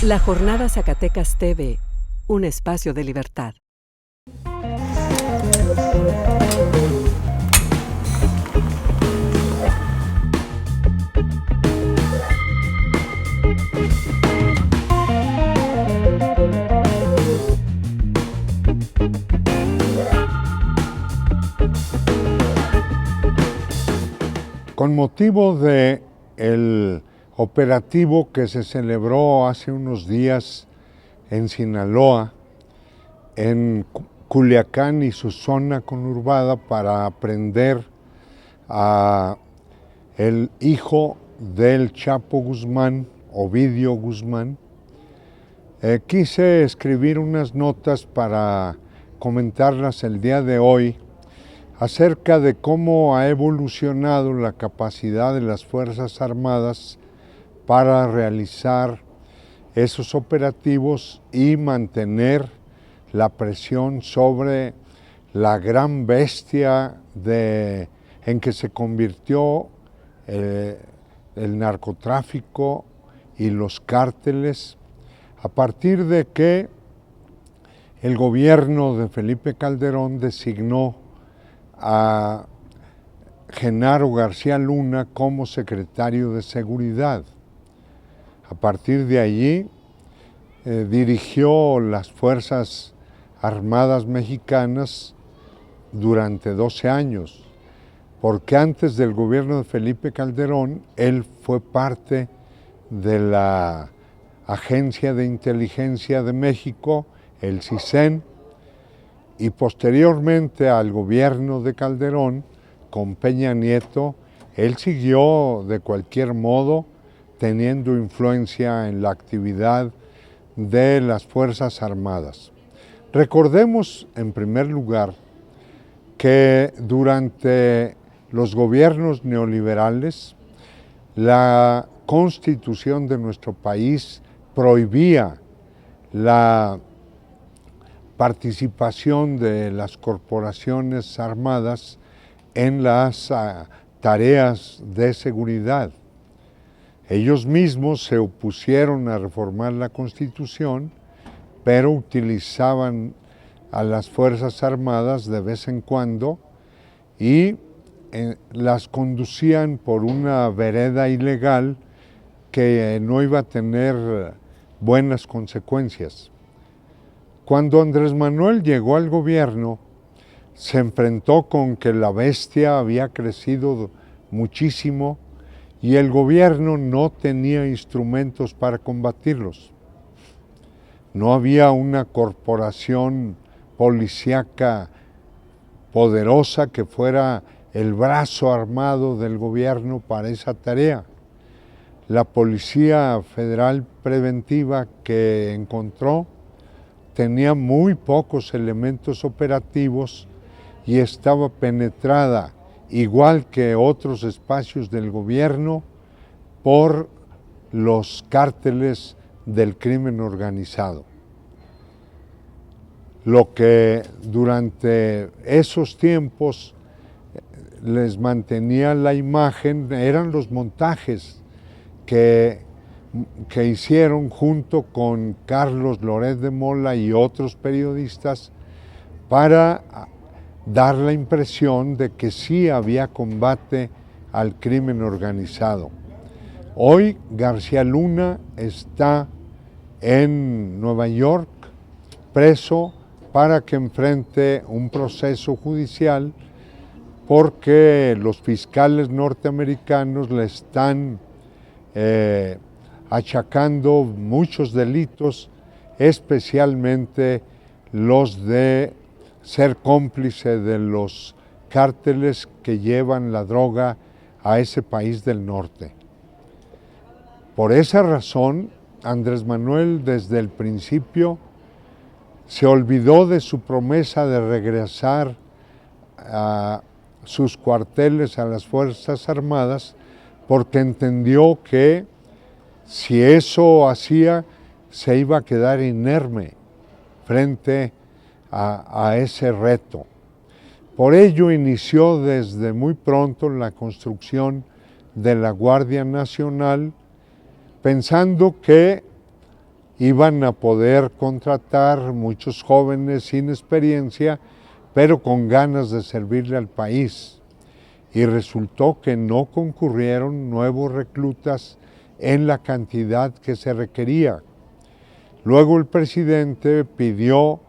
La Jornada Zacatecas TV, un espacio de libertad. Con motivo del operativo que se celebró hace unos días en Sinaloa, en Culiacán y su zona conurbada para aprender a el hijo del Chapo Guzmán, Ovidio Guzmán, quise escribir unas notas para comentarlas el día de hoy acerca de cómo ha evolucionado la capacidad de las Fuerzas Armadas para realizar esos operativos y mantener la presión sobre la gran bestia en que se convirtió el narcotráfico y los cárteles, a partir de que el gobierno de Felipe Calderón designó a Genaro García Luna como secretario de Seguridad. A partir de allí dirigió las Fuerzas Armadas Mexicanas durante 12 años, porque antes del gobierno de Felipe Calderón, él fue parte de la Agencia de Inteligencia de México, el CISEN, y posteriormente al gobierno de Calderón, con Peña Nieto, él siguió de cualquier modo teniendo influencia en la actividad de las Fuerzas Armadas. Recordemos, en primer lugar, que durante los gobiernos neoliberales, la Constitución de nuestro país prohibía la participación de las corporaciones armadas en las tareas de seguridad. Ellos mismos se opusieron a reformar la Constitución, pero utilizaban a las Fuerzas Armadas de vez en cuando y las conducían por una vereda ilegal que no iba a tener buenas consecuencias. Cuando Andrés Manuel llegó al gobierno, se enfrentó con que la bestia había crecido muchísimo y el gobierno no tenía instrumentos para combatirlos. No había una corporación policíaca poderosa que fuera el brazo armado del gobierno para esa tarea. La Policía Federal Preventiva que encontró tenía muy pocos elementos operativos y estaba penetrada, igual que otros espacios del gobierno, por los cárteles del crimen organizado. Lo que durante esos tiempos les mantenía la imagen eran los montajes que hicieron junto con Carlos Loret de Mola y otros periodistas para dar la impresión de que sí había combate al crimen organizado. Hoy García Luna está en Nueva York preso para que enfrente un proceso judicial porque los fiscales norteamericanos le están achacando muchos delitos, especialmente los de ser cómplice de los cárteles que llevan la droga a ese país del norte. Por esa razón, Andrés Manuel desde el principio se olvidó de su promesa de regresar a sus cuarteles a las Fuerzas Armadas, porque entendió que si eso hacía, se iba a quedar inerme frente a ese reto. Por ello inició desde muy pronto la construcción de la Guardia Nacional, pensando que iban a poder contratar muchos jóvenes sin experiencia, pero con ganas de servirle al país. Y resultó que no concurrieron nuevos reclutas en la cantidad que se requería. Luego el presidente pidió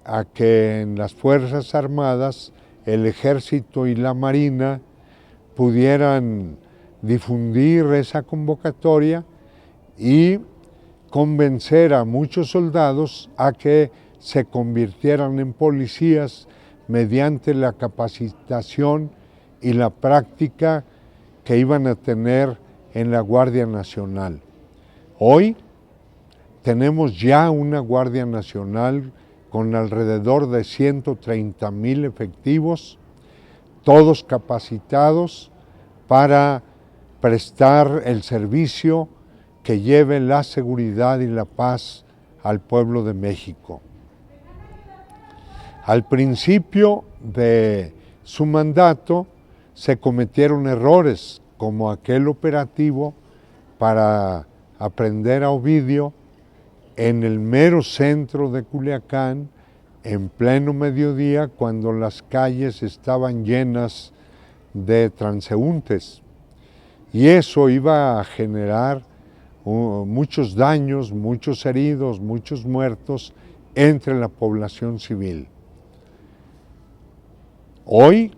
a que en las Fuerzas Armadas, el Ejército y la Marina pudieran difundir esa convocatoria y convencer a muchos soldados a que se convirtieran en policías mediante la capacitación y la práctica que iban a tener en la Guardia Nacional. Hoy tenemos ya una Guardia Nacional con alrededor de 130,000 efectivos, todos capacitados para prestar el servicio que lleve la seguridad y la paz al pueblo de México. Al principio de su mandato se cometieron errores, como aquel operativo para aprender a Ovidio en el mero centro de Culiacán, en pleno mediodía, cuando las calles estaban llenas de transeúntes. Y eso iba a generar muchos daños, muchos heridos, muchos muertos entre la población civil. Hoy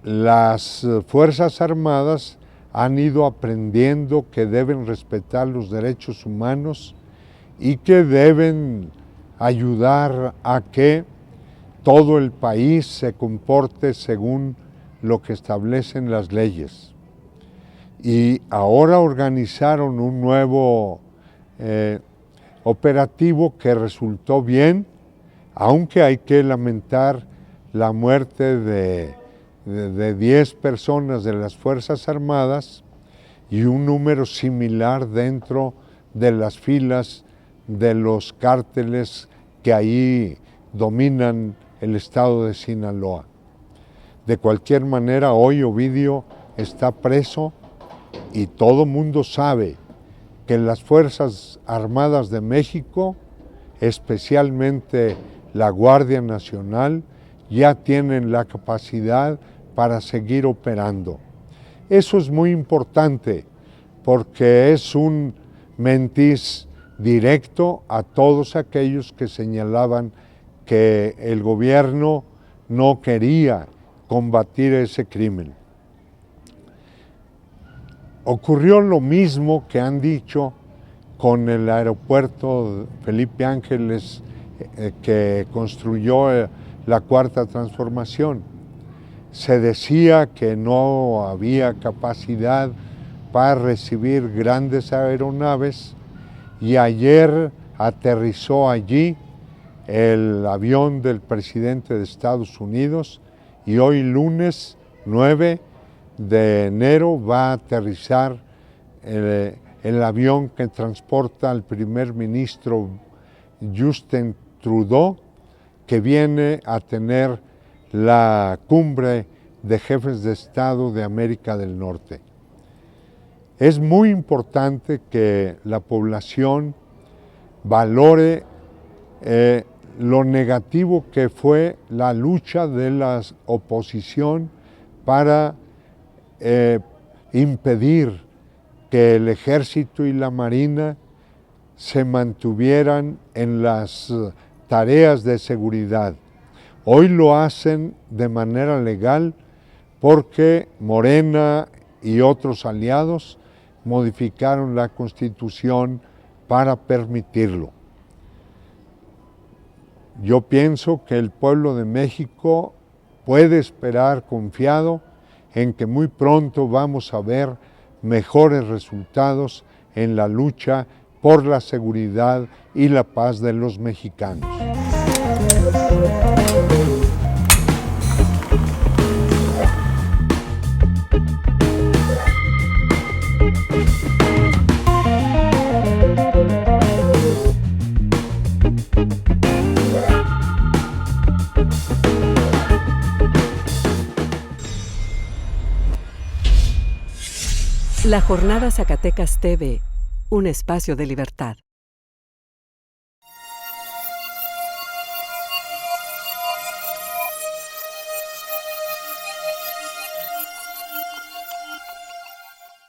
las Fuerzas Armadas han ido aprendiendo que deben respetar los derechos humanos y que deben ayudar a que todo el país se comporte según lo que establecen las leyes. Y ahora organizaron un nuevo operativo que resultó bien, aunque hay que lamentar la muerte de 10 personas de las Fuerzas Armadas y un número similar dentro de las filas de los cárteles que ahí dominan el estado de Sinaloa. De cualquier manera, hoy Ovidio está preso y todo mundo sabe que las Fuerzas Armadas de México, especialmente la Guardia Nacional, ya tienen la capacidad para seguir operando. Eso es muy importante porque es un mentis directo a todos aquellos que señalaban que el gobierno no quería combatir ese crimen. Ocurrió lo mismo que han dicho con el aeropuerto Felipe Ángeles que construyó la Cuarta Transformación. Se decía que no había capacidad para recibir grandes aeronaves y ayer aterrizó allí el avión del presidente de Estados Unidos y hoy lunes 9 de enero va a aterrizar el avión que transporta al primer ministro Justin Trudeau, que viene a tener la cumbre de jefes de Estado de América del Norte. Es muy importante que la población valore lo negativo que fue la lucha de la oposición para impedir que el Ejército y la Marina se mantuvieran en las tareas de seguridad. Hoy lo hacen de manera legal porque Morena y otros aliados modificaron la Constitución para permitirlo. Yo pienso que el pueblo de México puede esperar confiado en que muy pronto vamos a ver mejores resultados en la lucha por la seguridad y la paz de los mexicanos. La Jornada Zacatecas TV, un espacio de libertad.